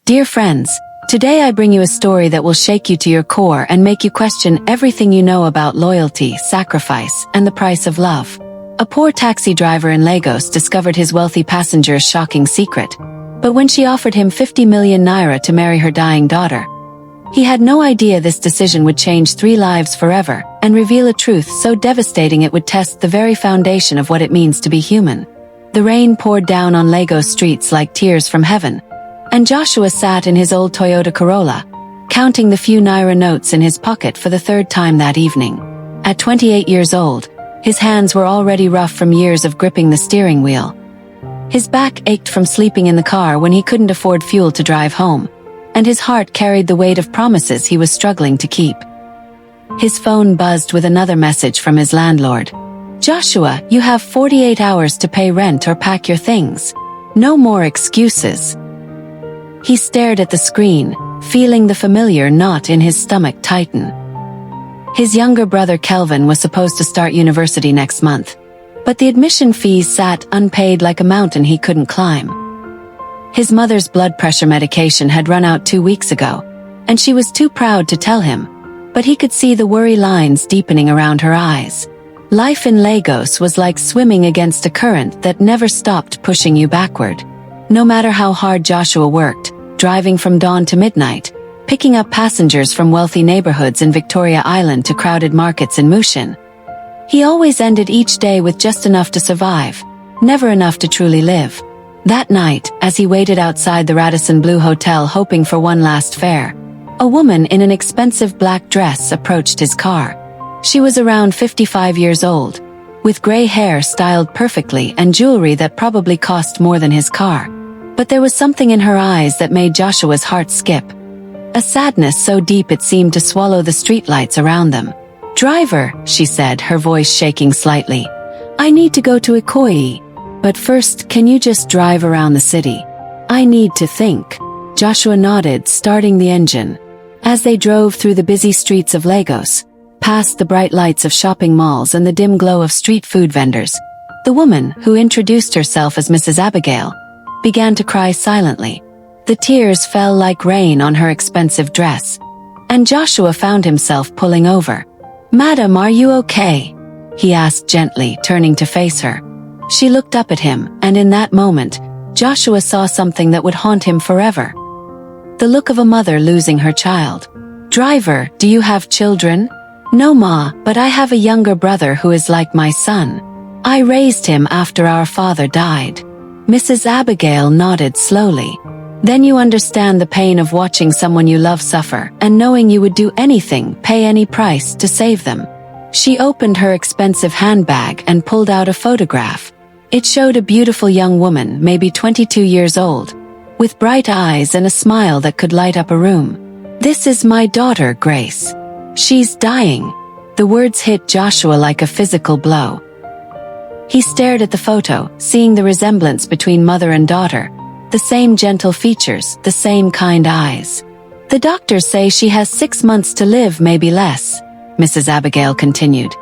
Dear friends, today I bring you a story that will shake you to your core and make you question everything you know about loyalty, sacrifice, and the price of love. A poor taxi driver in Lagos discovered his wealthy passenger's shocking secret. But when she offered him 50 million naira to marry her dying daughter, he had no idea this decision would change 3 lives forever and reveal a truth so devastating it would test the very foundation of what it means to be human. The rain poured down on Lagos streets like tears from heaven, and Joshua sat in his old Toyota Corolla, counting the few naira notes in his pocket for the 3rd time that evening. At 28 years old, his hands were already rough from years of gripping the steering wheel. His back ached from sleeping in the car when he couldn't afford fuel to drive home, and his heart carried the weight of promises he was struggling to keep. His phone buzzed with another message from his landlord. "Joshua, you have 48 hours to pay rent or pack your things. No more excuses." He stared at the screen, feeling the familiar knot in his stomach tighten. His younger brother Kelvin was supposed to start university next month, but the admission fees sat unpaid like a mountain he couldn't climb. His mother's blood pressure medication had run out 2 weeks ago, and she was too proud to tell him, but he could see the worry lines deepening around her eyes. Life in Lagos was like swimming against a current that never stopped pushing you backward. No matter how hard Joshua worked, driving from dawn to midnight, picking up passengers from wealthy neighborhoods in Victoria Island to crowded markets in Mushin, he always ended each day with just enough to survive, never enough to truly live. That night, as he waited outside the Radisson Blu Hotel hoping for one last fare, a woman in an expensive black dress approached his car. She was around 55 years old, with gray hair styled perfectly and jewelry that probably cost more than his car. But there was something in her eyes that made Joshua's heart skip. A sadness so deep it seemed to swallow the streetlights around them. "Driver," she said, her voice shaking slightly, "I need to go to Ikoyi. But first, can you just drive around the city? I need to think." Joshua nodded, starting the engine. As they drove through the busy streets of Lagos, past the bright lights of shopping malls and the dim glow of street food vendors, the woman, who introduced herself as Mrs. Abigail, began to cry silently. The tears fell like rain on her expensive dress, and Joshua found himself pulling over. "Madam, are you okay?" he asked gently, turning to face her. She looked up at him, and in that moment, Joshua saw something that would haunt him forever. The look of a mother losing her child. "Driver, do you have children?" "No, Ma, but I have a younger brother who is like my son. I raised him after our father died." Mrs. Abigail nodded slowly. "Then you understand the pain of watching someone you love suffer, and knowing you would do anything, pay any price, to save them." She opened her expensive handbag and pulled out a photograph. It showed a beautiful young woman, maybe 22 years old, with bright eyes and a smile that could light up a room. "This is my daughter, Grace. She's dying." The words hit Joshua like a physical blow. He stared at the photo, seeing the resemblance between mother and daughter, the same gentle features, the same kind eyes. "The doctors say she has 6 months to live, maybe less," Mrs. Abigail continued,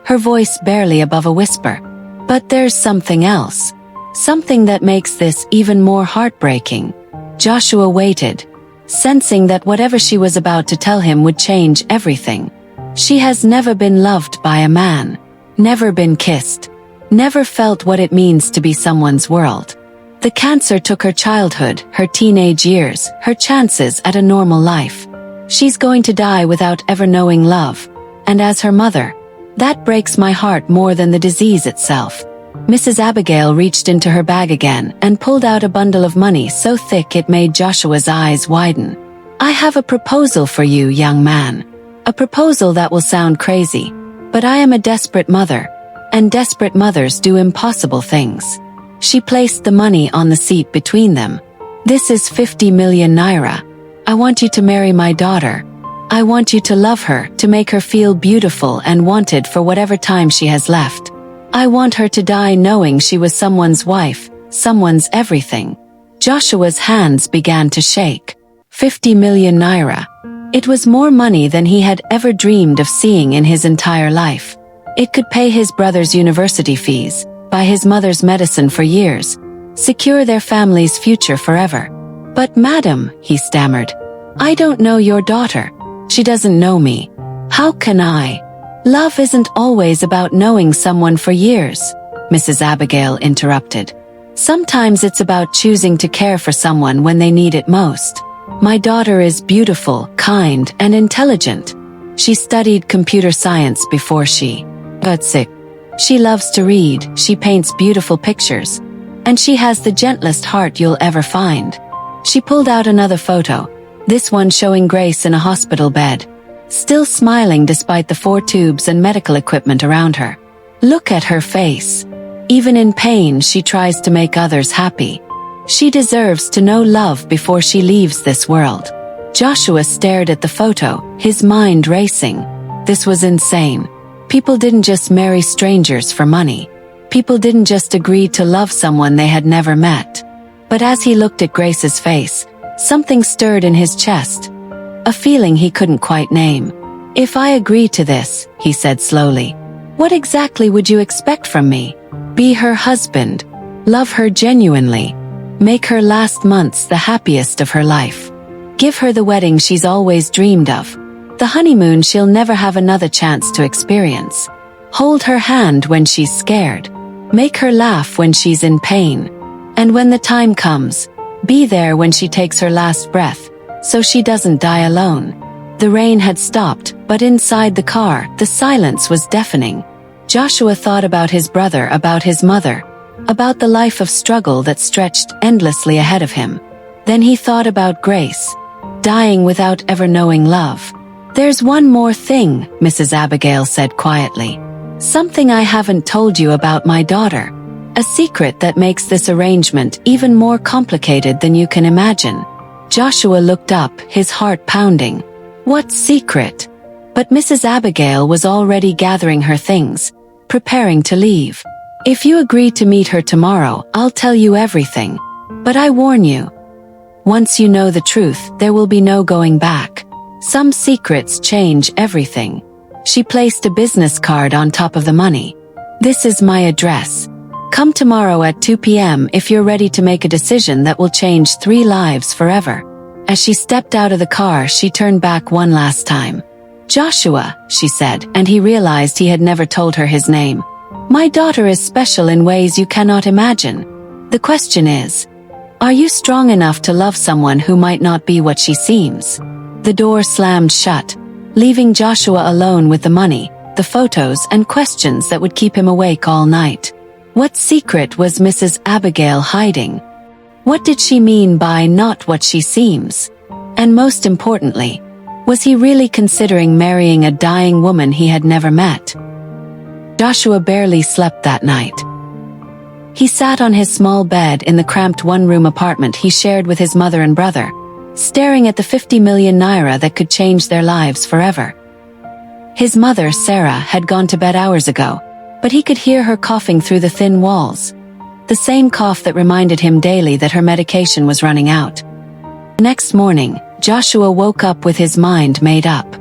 her voice barely above a whisper. "But there's something else. Something that makes this even more heartbreaking." Joshua waited, sensing that whatever she was about to tell him would change everything. She has never been loved by a man, never been kissed, never felt what it means to be someone's world. The cancer took her childhood, her teenage years, her chances at a normal life. She's going to die without ever knowing love, and as her mother, that breaks my heart more than the disease itself. Mrs. Abigail reached into her bag again and pulled out a bundle of money so thick it made Joshua's eyes widen. "I have a proposal for you, young man. A proposal that will sound crazy, but I am a desperate mother, and desperate mothers do impossible things." She placed the money on the seat between them. "This is 50 million naira. I want you to marry my daughter. I want you to love her, to make her feel beautiful and wanted for whatever time she has left. I want her to die knowing she was someone's wife, someone's everything." Joshua's hands began to shake. 50 million naira. It was more money than he had ever dreamed of seeing in his entire life. It could pay his brother's university fees, buy his mother's medicine for years, secure their family's future forever. "But madam," he stammered, "I don't know your daughter. She doesn't know me. How can I?" "Love isn't always about knowing someone for years," Mrs. Abigail interrupted. "Sometimes it's about choosing to care for someone when they need it most. My daughter is beautiful, kind, and intelligent. She studied computer science before she got sick. She loves to read, she paints beautiful pictures, and she has the gentlest heart you'll ever find." She pulled out another photo, this one showing Grace in a hospital bed, still smiling despite the 4 tubes and medical equipment around her. "Look at her face. Even in pain, she tries to make others happy. She deserves to know love before she leaves this world." Joshua stared at the photo, his mind racing. This was insane. People didn't just marry strangers for money. People didn't just agree to love someone they had never met. But as he looked at Grace's face, something stirred in his chest. A feeling he couldn't quite name. "If I agree to this," he said slowly, "what exactly would you expect from me? Be her husband. Love her genuinely. Make her last months the happiest of her life. Give her the wedding she's always dreamed of. The honeymoon she'll never have another chance to experience. Hold her hand when she's scared. Make her laugh when she's in pain. And when the time comes, be there when she takes her last breath, so she doesn't die alone." The rain had stopped, but inside the car, the silence was deafening. Joshua thought about his brother, about his mother, about the life of struggle that stretched endlessly ahead of him. Then he thought about Grace, dying without ever knowing love. "There's one more thing," Mrs. Abigail said quietly. "Something I haven't told you about my daughter. A secret that makes this arrangement even more complicated than you can imagine." Joshua looked up, his heart pounding. What secret? But Mrs. Abigail was already gathering her things, preparing to leave. "If you agree to meet her tomorrow, I'll tell you everything. But I warn you, once you know the truth, there will be no going back. Some secrets change everything." She placed a business card on top of the money. "This is my address. Come tomorrow at 2 p.m. if you're ready to make a decision that will change 3 lives forever." As she stepped out of the car, she turned back one last time. "Joshua," she said, and he realized he had never told her his name. "My daughter is special in ways you cannot imagine. The question is, are you strong enough to love someone who might not be what she seems?" The door slammed shut, leaving Joshua alone with the money, the photos, and questions that would keep him awake all night. What secret was Mrs. Abigail hiding? What did she mean by not what she seems? And most importantly, was he really considering marrying a dying woman he had never met? Joshua barely slept that night. He sat on his small bed in the cramped one-room apartment he shared with his mother and brother, staring at the 50 million naira that could change their lives forever. His mother, Sarah, had gone to bed hours ago, but he could hear her coughing through the thin walls. The same cough that reminded him daily that her medication was running out. Next morning, Joshua woke up with his mind made up.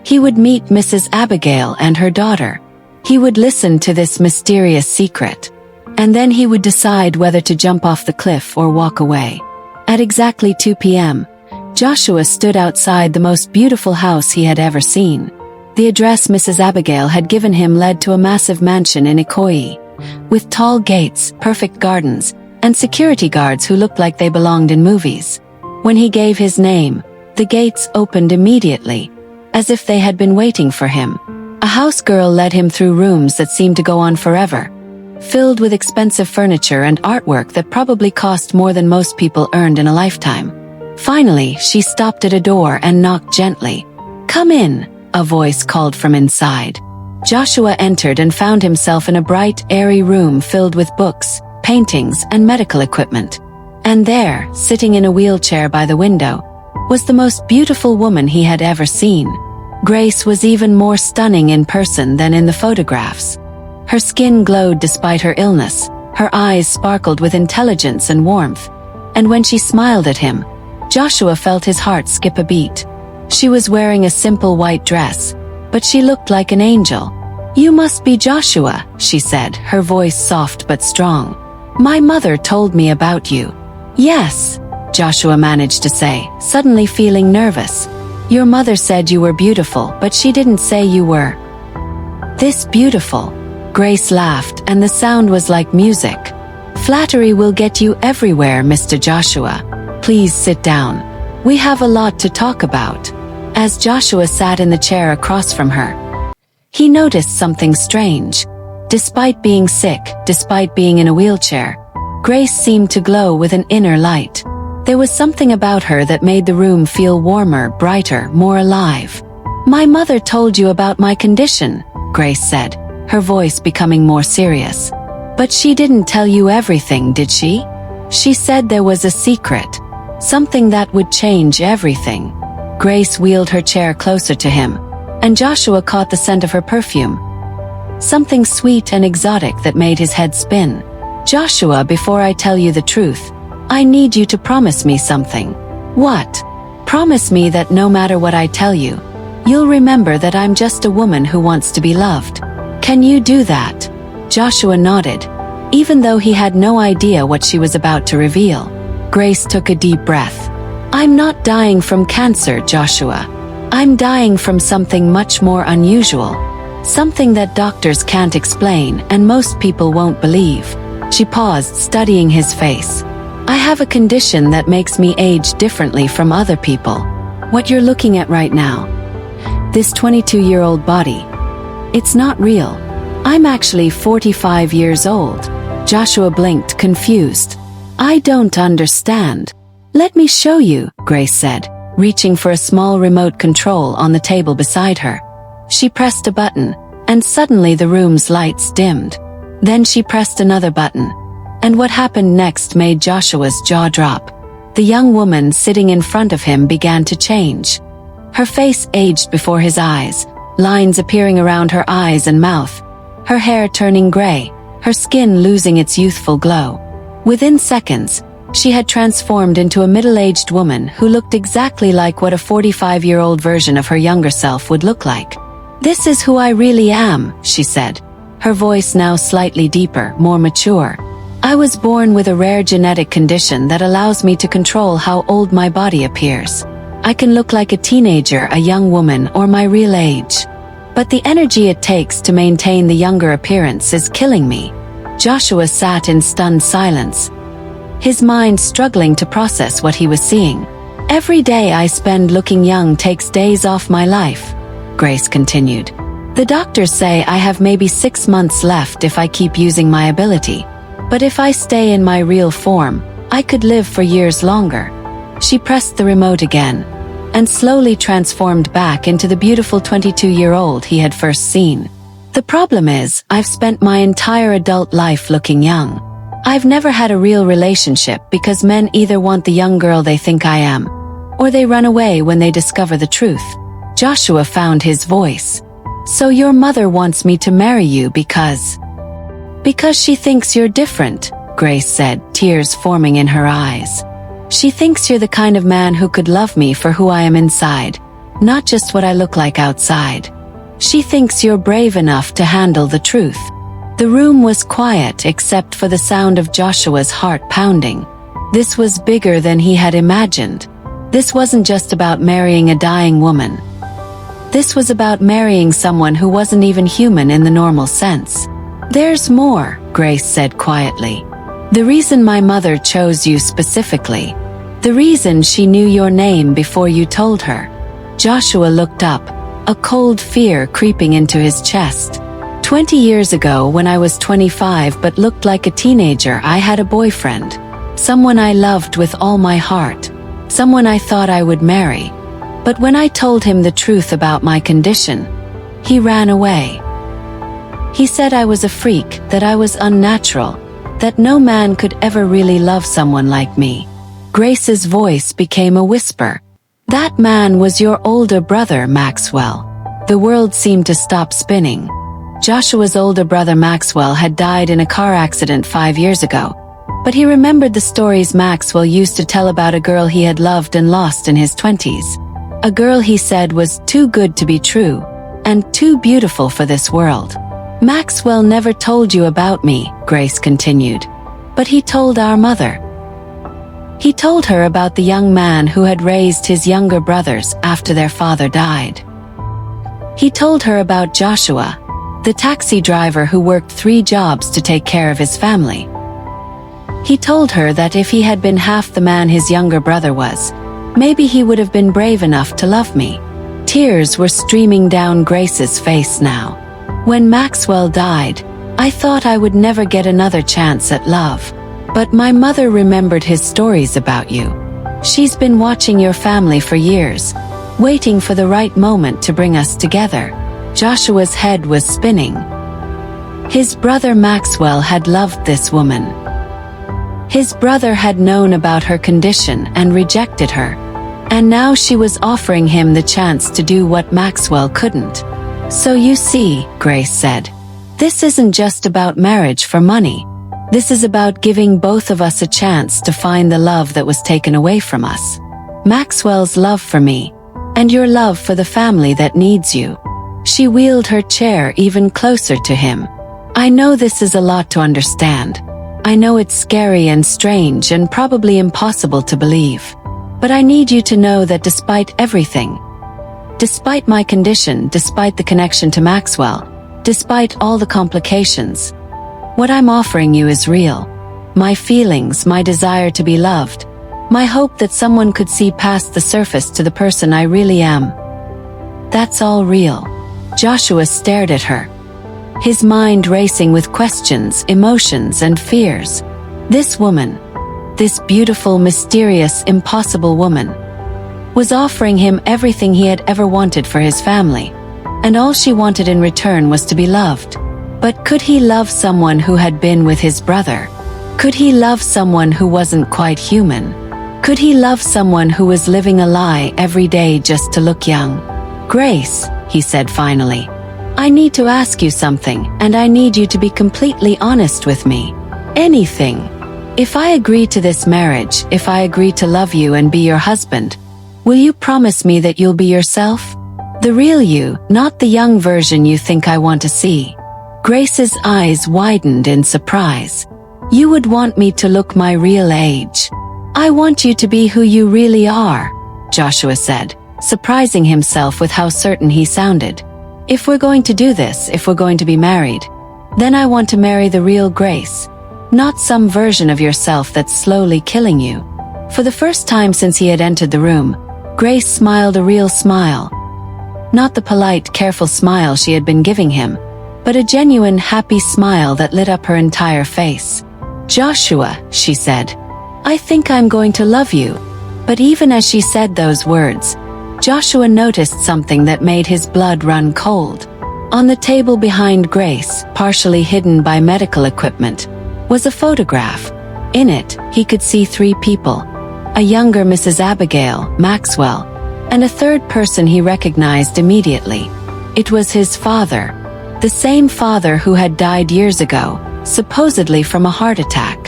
He would meet Mrs. Abigail and her daughter. He would listen to this mysterious secret. And then he would decide whether to jump off the cliff or walk away. At exactly 2 p.m., Joshua stood outside the most beautiful house he had ever seen. The address Mrs. Abigail had given him led to a massive mansion in Ikoyi, with tall gates, perfect gardens, and security guards who looked like they belonged in movies. When he gave his name, the gates opened immediately, as if they had been waiting for him. A house girl led him through rooms that seemed to go on forever, filled with expensive furniture and artwork that probably cost more than most people earned in a lifetime. Finally, she stopped at a door and knocked gently. "Come in," a voice called from inside. Joshua entered and found himself in a bright, airy room filled with books, paintings, and medical equipment. And there, sitting in a wheelchair by the window, was the most beautiful woman he had ever seen. Grace was even more stunning in person than in the photographs. Her skin glowed despite her illness, her eyes sparkled with intelligence and warmth, and when she smiled at him, Joshua felt his heart skip a beat. She was wearing a simple white dress, but she looked like an angel. "You must be Joshua," she said, her voice soft but strong. "My mother told me about you." "Yes," Joshua managed to say, suddenly feeling nervous. Your mother said you were beautiful, but she didn't say you were this beautiful. Grace laughed, and the sound was like music. Flattery will get you everywhere, Mr. Joshua. Please sit down. We have a lot to talk about. As Joshua sat in the chair across from her, he noticed something strange. Despite being sick, despite being in a wheelchair, Grace seemed to glow with an inner light. There was something about her that made the room feel warmer, brighter, more alive. My mother told you about my condition, Grace said, her voice becoming more serious. But she didn't tell you everything, did she? She said there was a secret. Something that would change everything. Grace wheeled her chair closer to him, and Joshua caught the scent of her perfume. Something sweet and exotic that made his head spin. Joshua, before I tell you the truth, I need you to promise me something. What? Promise me that no matter what I tell you, you'll remember that I'm just a woman who wants to be loved. Can you do that? Joshua nodded, even though he had no idea what she was about to reveal. Grace took a deep breath. I'm not dying from cancer, Joshua. I'm dying from something much more unusual. Something that doctors can't explain and most people won't believe. She paused, studying his face. I have a condition that makes me age differently from other people. What you're looking at right now, this 22-year-old body, it's not real. I'm actually 45 years old. Joshua blinked, confused. I don't understand. Let me show you, Grace said, reaching for a small remote control on the table beside her. She pressed a button, and suddenly the room's lights dimmed. Then she pressed another button, and what happened next made Joshua's jaw drop. The young woman sitting in front of him began to change. Her face aged before his eyes, lines appearing around her eyes and mouth, her hair turning gray, her skin losing its youthful glow. Within seconds, she had transformed into a middle-aged woman who looked exactly like what a 45-year-old version of her younger self would look like. This is who I really am, she said, her voice now slightly deeper, more mature. I was born with a rare genetic condition that allows me to control how old my body appears. I can look like a teenager, a young woman, or my real age. But the energy it takes to maintain the younger appearance is killing me. Joshua sat in stunned silence, his mind struggling to process what he was seeing. Every day I spend looking young takes days off my life, Grace continued. The doctors say I have maybe 6 months left if I keep using my ability. But if I stay in my real form, I could live for years longer. She pressed the remote again, and slowly transformed back into the beautiful 22-year-old he had first seen. The problem is, I've spent my entire adult life looking young. I've never had a real relationship because men either want the young girl they think I am, or they run away when they discover the truth. Joshua found his voice. So your mother wants me to marry you because she thinks you're different, Grace said, tears forming in her eyes. She thinks you're the kind of man who could love me for who I am inside, not just what I look like outside. She thinks you're brave enough to handle the truth. The room was quiet except for the sound of Joshua's heart pounding. This was bigger than he had imagined. This wasn't just about marrying a dying woman. This was about marrying someone who wasn't even human in the normal sense. There's more, Grace said quietly. The reason my mother chose you specifically. The reason she knew your name before you told her. Joshua looked up, a cold fear creeping into his chest. 20 years ago, when I was 25 but looked like a teenager, I had a boyfriend. Someone I loved with all my heart. Someone I thought I would marry. But when I told him the truth about my condition, he ran away. He said I was a freak, that I was unnatural, that no man could ever really love someone like me. Grace's voice became a whisper. That man was your older brother, Maxwell. The world seemed to stop spinning. Joshua's older brother Maxwell had died in a car accident 5 years ago, but he remembered the stories Maxwell used to tell about a girl he had loved and lost in his 20s. A girl he said was too good to be true, and too beautiful for this world. Maxwell never told you about me, Grace continued, but he told our mother. He told her about the young man who had raised his younger brothers after their father died. He told her about Joshua, the taxi driver who worked 3 jobs to take care of his family. He told her that if he had been half the man his younger brother was, maybe he would have been brave enough to love me. Tears were streaming down Grace's face now. When Maxwell died, I thought I would never get another chance at love. But my mother remembered his stories about you. She's been watching your family for years, waiting for the right moment to bring us together. Joshua's head was spinning. His brother Maxwell had loved this woman. His brother had known about her condition and rejected her. And now she was offering him the chance to do what Maxwell couldn't. So you see, Grace said, this isn't just about marriage for money. This is about giving both of us a chance to find the love that was taken away from us. Maxwell's love for me, and your love for the family that needs you. She wheeled her chair even closer to him. I know this is a lot to understand. I know it's scary and strange and probably impossible to believe. But I need you to know that despite everything, despite my condition, despite the connection to Maxwell, despite all the complications, what I'm offering you is real. My feelings, my desire to be loved, my hope that someone could see past the surface to the person I really am. That's all real. Joshua stared at her, his mind racing with questions, emotions, and fears. This woman, this beautiful, mysterious, impossible woman, was offering him everything he had ever wanted for his family, and all she wanted in return was to be loved. But could he love someone who had been with his brother? Could he love someone who wasn't quite human? Could he love someone who was living a lie every day just to look young? Grace, he said finally, I need to ask you something, and I need you to be completely honest with me. Anything. If I agree to this marriage, if I agree to love you and be your husband, will you promise me that you'll be yourself? The real you, not the young version you think I want to see. Grace's eyes widened in surprise. You would want me to look my real age. I want you to be who you really are, Joshua said, surprising himself with how certain he sounded. If we're going to do this, if we're going to be married, then I want to marry the real Grace, not some version of yourself that's slowly killing you. For the first time since he had entered the room, Grace smiled a real smile. Not the polite, careful smile she had been giving him, but a genuine, happy smile that lit up her entire face. Joshua, she said, I think I'm going to love you. But even as she said those words, Joshua noticed something that made his blood run cold. On the table behind Grace, partially hidden by medical equipment, was a photograph. In it, he could see 3 people. A younger Mrs. Abigail, Maxwell, and a third person he recognized immediately. It was his father. The same father who had died years ago, supposedly from a heart attack.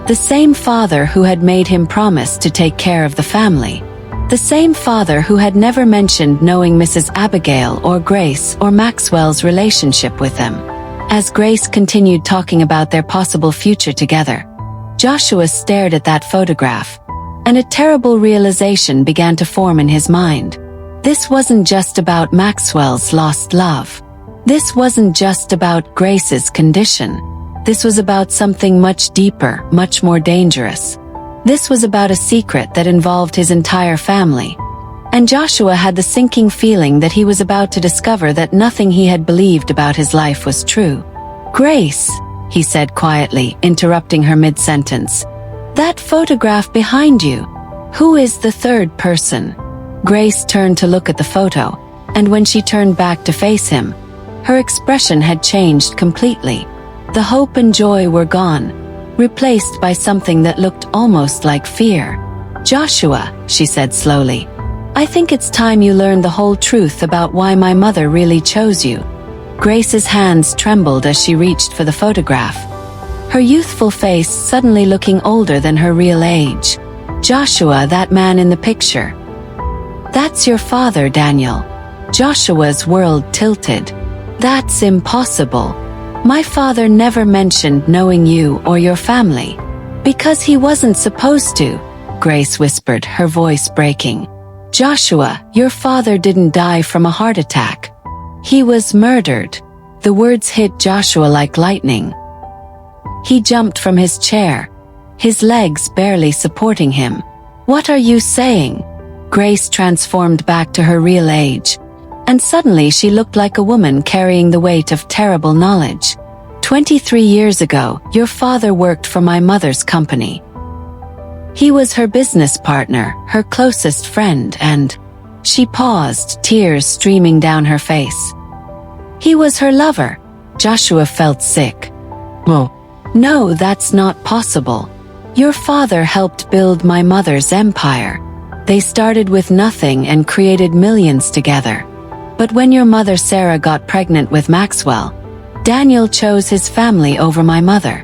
The same father who had made him promise to take care of the family. The same father who had never mentioned knowing Mrs. Abigail or Grace or Maxwell's relationship with them. As Grace continued talking about their possible future together, Joshua stared at that photograph, and a terrible realization began to form in his mind. This wasn't just about Maxwell's lost love. This wasn't just about Grace's condition. This was about something much deeper, much more dangerous. This was about a secret that involved his entire family. And Joshua had the sinking feeling that he was about to discover that nothing he had believed about his life was true. Grace, he said quietly, interrupting her mid-sentence. That photograph behind you. Who is the third person? Grace turned to look at the photo, and when she turned back to face him, her expression had changed completely. The hope and joy were gone, replaced by something that looked almost like fear. Joshua, she said slowly, I think it's time you learned the whole truth about why my mother really chose you. Grace's hands trembled as she reached for the photograph, her youthful face suddenly looking older than her real age. Joshua, that man in the picture. That's your father, Daniel. Joshua's world tilted. That's impossible. My father never mentioned knowing you or your family. Because he wasn't supposed to. Grace whispered, her voice breaking. Joshua, your father didn't die from a heart attack. He was murdered. The words hit Joshua like lightning. He jumped from his chair, his legs barely supporting him. What are you saying? Grace transformed back to her real age, and suddenly she looked like a woman carrying the weight of terrible knowledge. 23 years ago, your father worked for my mother's company. He was her business partner, her closest friend, and... She paused, tears streaming down her face. He was her lover. Joshua felt sick. No, that's not possible. Your father helped build my mother's empire. They started with nothing and created millions together. But when your mother Sarah got pregnant with Maxwell, Daniel chose his family over my mother.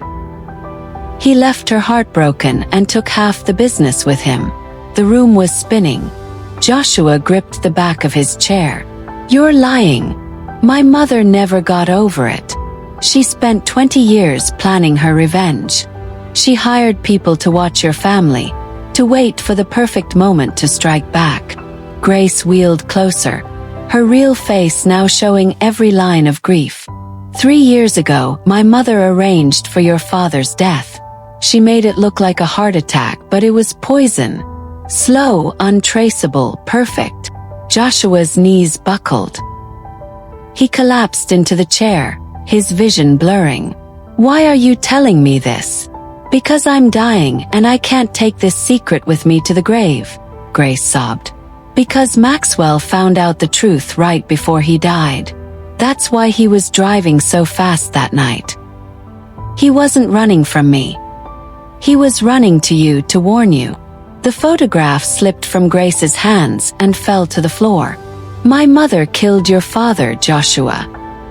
He left her heartbroken and took half the business with him. The room was spinning. Joshua gripped the back of his chair. You're lying. My mother never got over it. She spent 20 years planning her revenge. She hired people to watch your family, to wait for the perfect moment to strike back. Grace wheeled closer, her real face now showing every line of grief. 3 years ago, my mother arranged for your father's death. She made it look like a heart attack, but it was poison. Slow, untraceable, perfect. Joshua's knees buckled. He collapsed into the chair, his vision blurring. Why are you telling me this? Because I'm dying and I can't take this secret with me to the grave, Grace sobbed. Because Maxwell found out the truth right before he died. That's why he was driving so fast that night. He wasn't running from me. He was running to you to warn you. The photograph slipped from Grace's hands and fell to the floor. My mother killed your father, Joshua.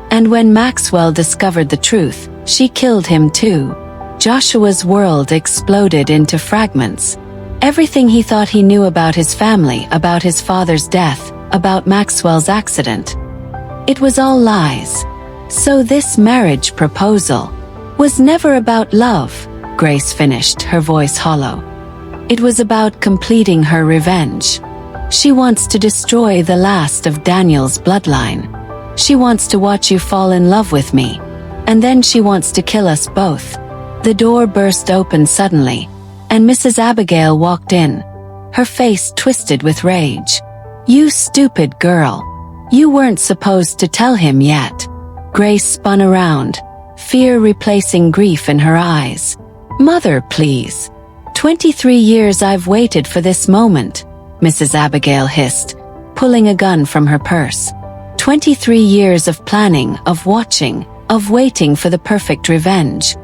And when Maxwell discovered the truth, she killed him too. Joshua's world exploded into fragments. Everything he thought he knew about his family, about his father's death, about Maxwell's accident. It was all lies. So this marriage proposal was never about love, Grace finished, her voice hollow. It was about completing her revenge. She wants to destroy the last of Daniel's bloodline. She wants to watch you fall in love with me. And then she wants to kill us both. The door burst open suddenly, and Mrs. Abigail walked in, her face twisted with rage. You stupid girl. You weren't supposed to tell him yet. Grace spun around, fear replacing grief in her eyes. Mother, please. 23 years I've waited for this moment, Mrs. Abigail hissed, pulling a gun from her purse. 23 years of planning, of watching, of waiting for the perfect revenge.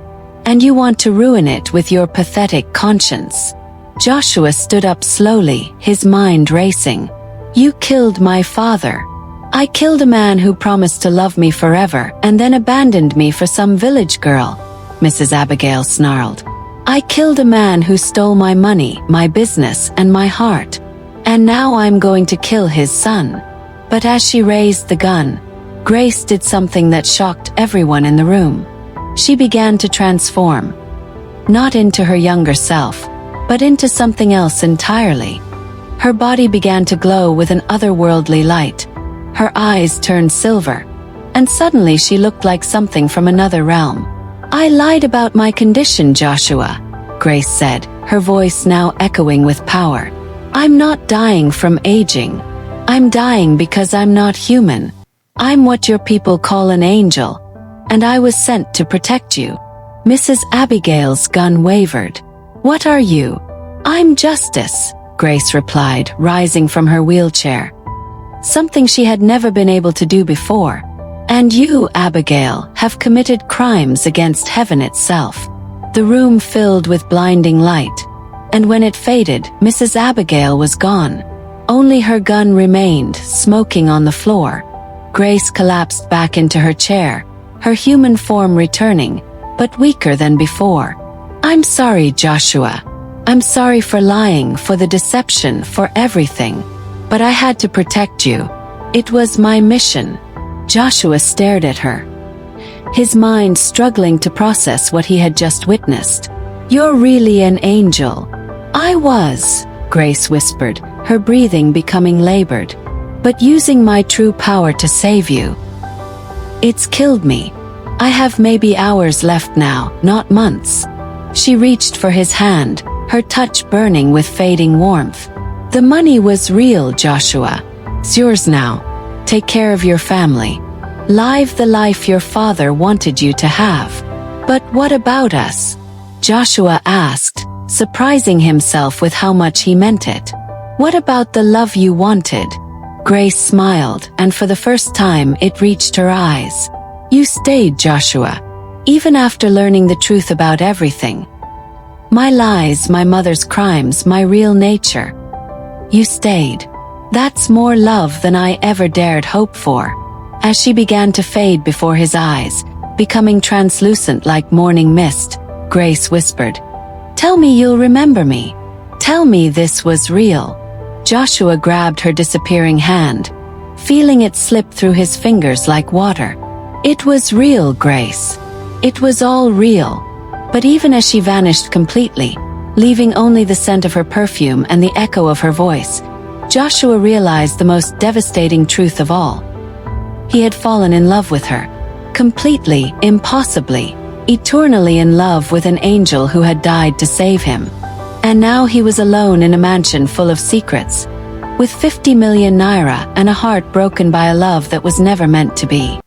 And you want to ruin it with your pathetic conscience. Joshua stood up slowly, his mind racing. You killed my father. I killed a man who promised to love me forever and then abandoned me for some village girl, Mrs. Abigail snarled. I killed a man who stole my money, my business, and my heart. And now I'm going to kill his son. But as she raised the gun, Grace did something that shocked everyone in the room. She began to transform. Not into her younger self, but into something else entirely. Her body began to glow with an otherworldly light. Her eyes turned silver, and suddenly she looked like something from another realm. I lied about my condition, Joshua, Grace said, her voice now echoing with power. I'm not dying from aging. I'm dying because I'm not human. I'm what your people call an angel, and I was sent to protect you. Mrs. Abigail's gun wavered. What are you? I'm justice, Grace replied, rising from her wheelchair. Something she had never been able to do before. And you, Abigail, have committed crimes against heaven itself. The room filled with blinding light, and when it faded, Mrs. Abigail was gone. Only her gun remained, smoking on the floor. Grace collapsed back into her chair, her human form returning, but weaker than before. I'm sorry, Joshua. I'm sorry for lying, for the deception, for everything. But I had to protect you. It was my mission. Joshua stared at her, his mind struggling to process what he had just witnessed. You're really an angel. I was, Grace whispered, her breathing becoming labored. But using my true power to save you. It's killed me. I have maybe hours left now, not months. She reached for his hand, her touch burning with fading warmth. The money was real, Joshua. It's yours now. Take care of your family. Live the life your father wanted you to have. But what about us? Joshua asked, surprising himself with how much he meant it. What about the love you wanted? Grace smiled, and for the first time it reached her eyes. You stayed, Joshua. Even after learning the truth about everything. My lies, my mother's crimes, my real nature. You stayed. That's more love than I ever dared hope for. As she began to fade before his eyes, becoming translucent like morning mist, Grace whispered, Tell me you'll remember me. Tell me this was real. Joshua grabbed her disappearing hand, feeling it slip through his fingers like water. It was real, Grace. It was all real. But even as she vanished completely, leaving only the scent of her perfume and the echo of her voice, Joshua realized the most devastating truth of all. He had fallen in love with her. Completely, impossibly, eternally in love with an angel who had died to save him. And now he was alone in a mansion full of secrets, with 50 million naira and a heart broken by a love that was never meant to be.